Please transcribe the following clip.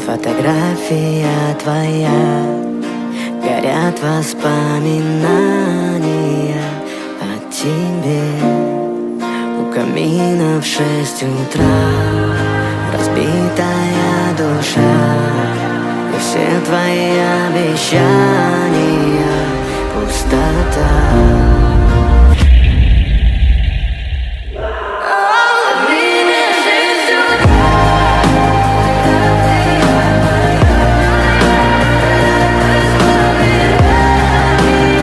Фотография твоя, горят воспоминания о тебе. У камина в 6 утра разбитая душа, и все твои обещания пустота.